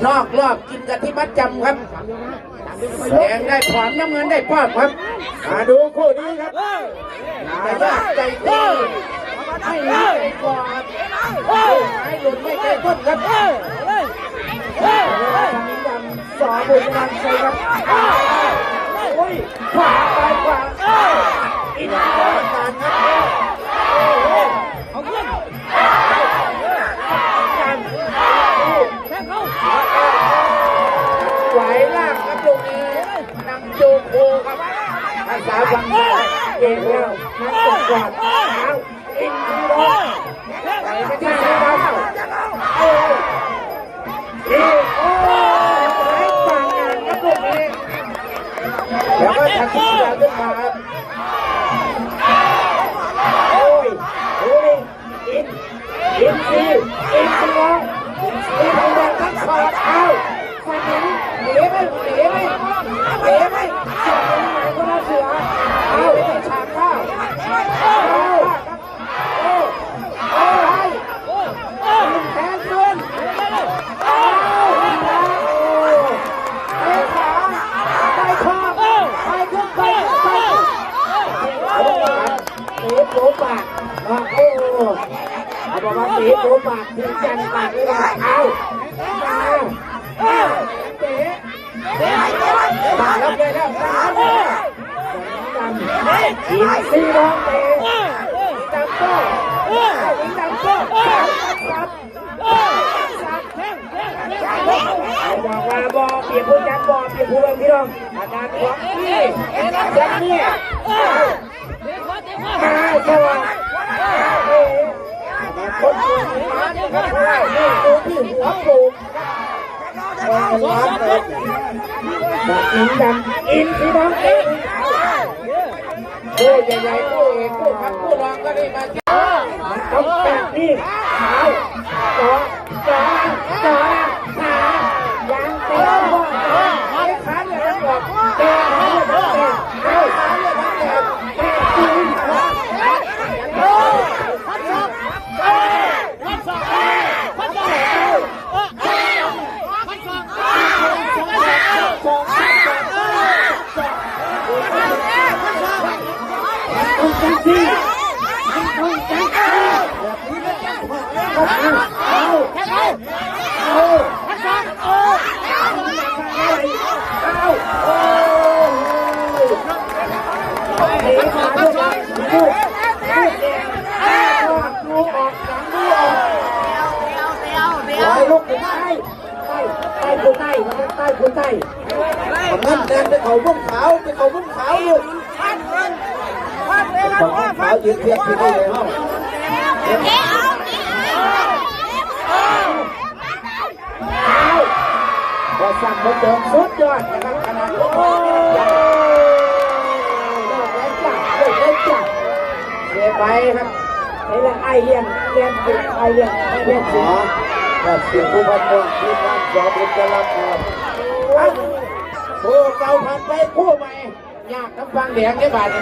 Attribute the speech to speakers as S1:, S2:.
S1: นอกรอบกินกันที่มัดจำครับแดงได้ขวานน้ำเงินได้ป้อมครับมาดูคู่นี้ครับแต่ยากใจดีไม่หลุดใจกว่าครับไม่หลุดไม่ใจต้นครับสอบุญรังใจครับโอ้ยขวาไปขวาอินทรีย์การครับเอาเพื่อนไหวล่างครับตรงนี้นำจูโคครับภาษาฝั่งใต้เก่งแล้วนักตบกวาดเอาอินทรีย์ไปไม่ที่สีดำโอ้ยโอ้ยไหวฝั่งงานครับตรงนี้แล้วก็ทักษิณขึ้นมาครับโอ้ยโอ้ยอินซีร้องอินทองทั้งคอเอาฝั่งนี้หนีไหมสองนี้หมายก็น่าเสือเอาฉากข้าวโอ้ยแทนเกินเอาขาไปคอไปขึ้นไปเตะโป๊ะปากโอ้เอาบอกว่าเตะโป๊ะปากถึงจันปากเลยเอาเตะปากแล้วเลยแล้วอินซีร้องเตะดังโต้ดังโต้ซับบอกว่าบอเปียกผู้จับบอเปียกผู้ลงพี่น้องอาการของพี่จับนี่มาสวัสดีคนตัวนี้นะครับนี่ตัวที่หัวปูหัวปูอินดังอินสีน้องเองผู้ใหญ่ๆผู้เอกผู้ขับผู้รองก็ได้มามันต้องแบบนี้เอาจ่อยางเตะบอลไม่ขาดเลยทั้งหมดเตะเอาขาดเลยทั้งหมดเตะจีนคนใต้มันแดงไปเขาบุ้งขาวอยู่เขาบุ้งขาวยืนเทียบที่นี่เลยห้องพอสั่งมาเติมสุดยอดนะครับขนาดโอ้ยจับเสียไปครับนี่แหละไอเลี้ยงเลี้ยงหัวแบบเสียงผู้พันเมืองที่บ้านจอมบุญจะรับครับผู้เก่าผ่านไปผู้ใหม่ยากน้ำฟังแดงได้บาทนี้